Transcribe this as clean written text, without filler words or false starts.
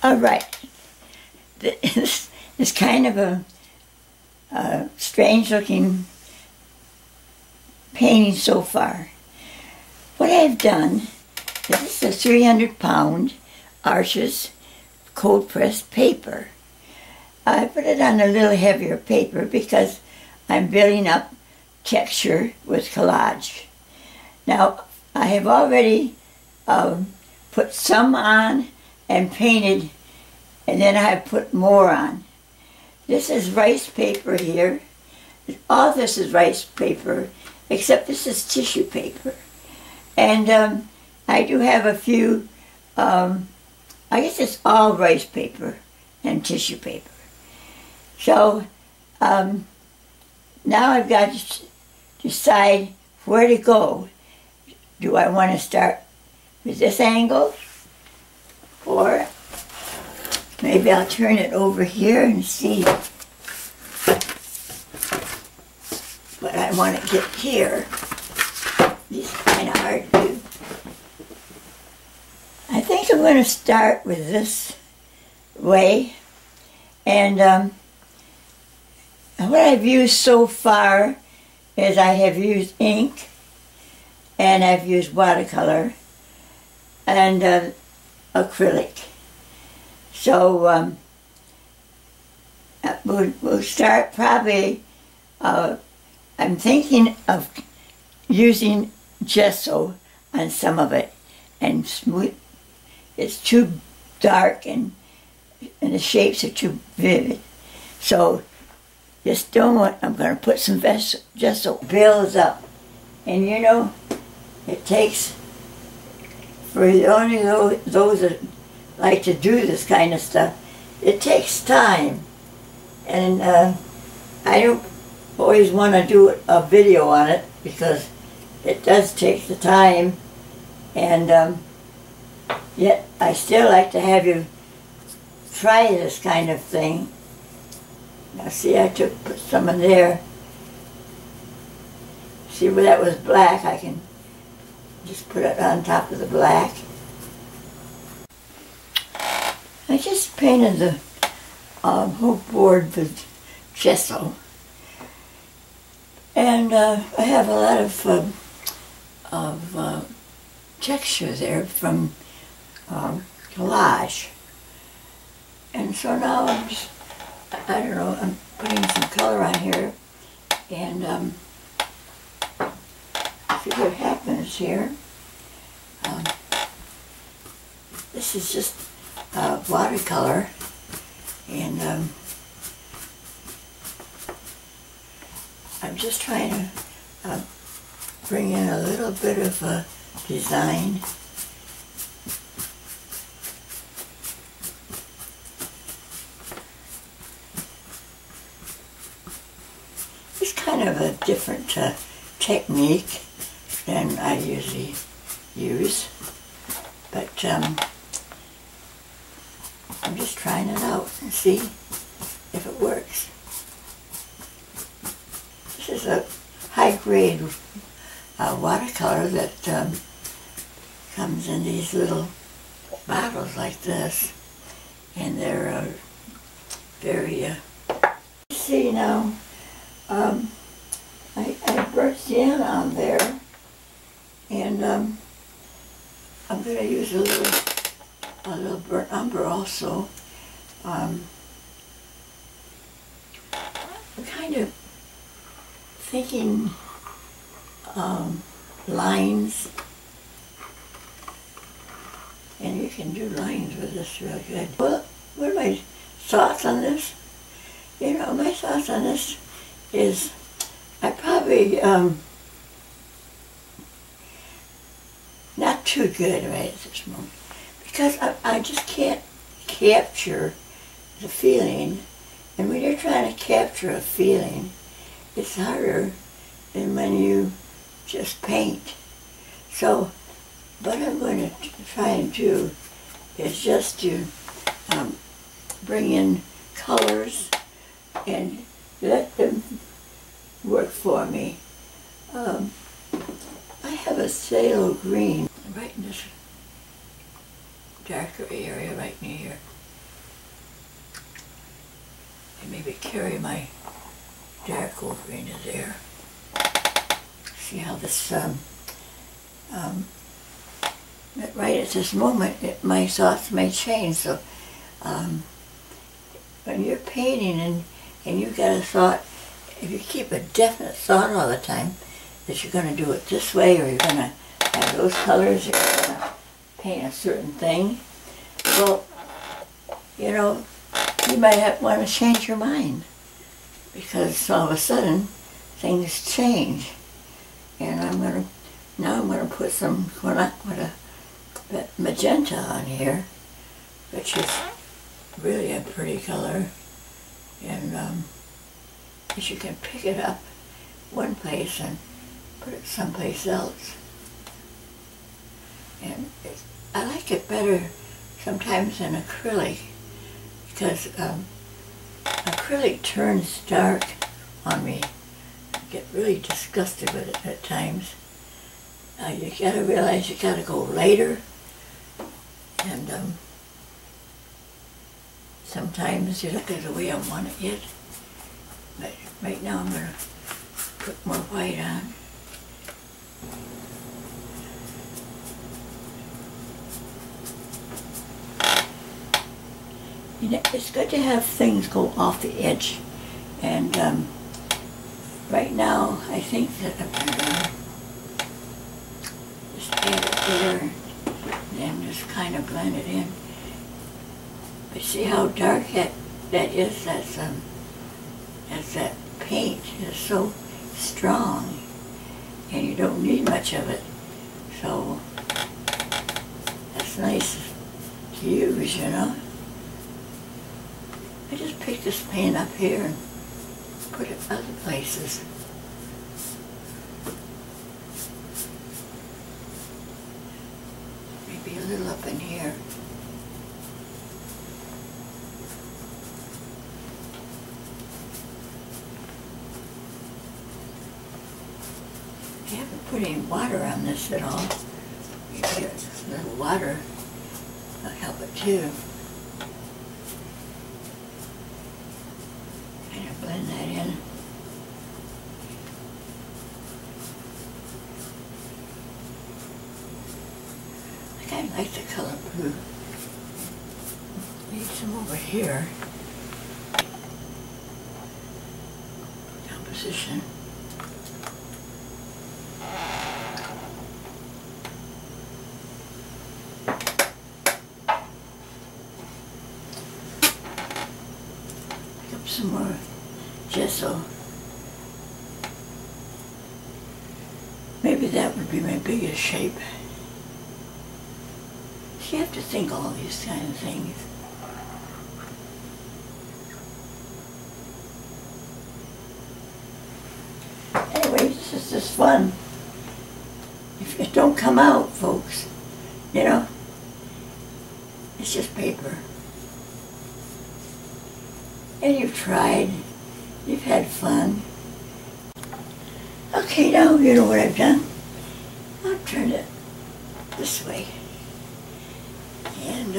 All right. This is kind of a strange-looking painting so far. What I've done, this is a 300-pound Arches cold-pressed paper. I put it on a little heavier paper because I'm building up texture with Collage. Now, I have already put some on and painted, and then I have put more on. This is rice paper here. All this is rice paper, except this is tissue paper. And I do have a few, I guess it's all rice paper and tissue paper. So now I've got to decide where to go. Do I want to start with this angle? Or maybe I'll turn it over here and see what I want to get here. These are kind of hard to do. I think I'm going to start with this way. And what I've used so far is I have used ink, and I've used watercolor, and acrylic. So we'll start probably, I'm thinking of using gesso on some of it and smooth. It's too dark and the shapes are too vivid. So just don't want, I'm going to put some gesso, builds up. And you know, it takes, for only those that like to do this kind of stuff, it takes time. And I don't always want to do a video on it because it does take the time. And yet I still like to have you try this kind of thing. Now see, I put some in there. See where that was black, I can just put it on top of the black. I just painted the whole board with gesso. And I have a lot of texture there from Collage. And so now I'm just, I don't know, I'm putting some color on here and see what happens here. This is just watercolor, and I'm just trying to bring in a little bit of a design. It's kind of a different technique than I usually use, but I'm just trying it out and see if it works. This is a high-grade watercolor that comes in these little bottles like this, and they're very, see now, I burnt sienna on there, and I'm going to use a little burnt umber also. I'm kind of thinking lines, and you can do lines with this real good. Well, what are my thoughts on this? You know, my thoughts on this is I probably not too good right at this moment, because I just can't capture the feeling. And when you're trying to capture a feeling, it's harder than when you just paint. So what I'm going to try and do is just to bring in colors and let them work for me. I have a phthalo green right in this darker area right near here. maybe carry my dark over into there. See how this, right at this moment, my thoughts may change. So when you're painting and you got a thought, if you keep a definite thought all the time that you're going to do it this way, or you're going to have those colors, or you're going to paint a certain thing, well, you know, you might want to change your mind, because all of a sudden things change. And now I'm going to put some magenta on here, which is really a pretty color, and because you can pick it up one place and put it someplace else. And I like it better sometimes than acrylic, because acrylic turns dark on me. I get really disgusted with it at times. You gotta realize you gotta go later, and sometimes you look at it the way I want it yet. But right now I'm gonna put more white on. You know, it's good to have things go off the edge, and right now I think that I'm gonna just add it there and then just kind of blend it in. But see how dark that is? That's that paint is so strong, and you don't need much of it, so that's nice to use, you know. I just picked this paint up here and put it other places. Maybe a little up in here. I haven't put any water on this at all. Maybe a little water will help it too. Kind of blend that in. I kind of like the color blue. Need some over here. Composition. Some more gesso. Maybe that would be my biggest shape. You have to think all these kind of things. Anyway, this is just fun. If it don't come out, folks, you know, it's just paper. And you've tried, you've had fun. Okay, now you know what I've done. I'll turn it this way. And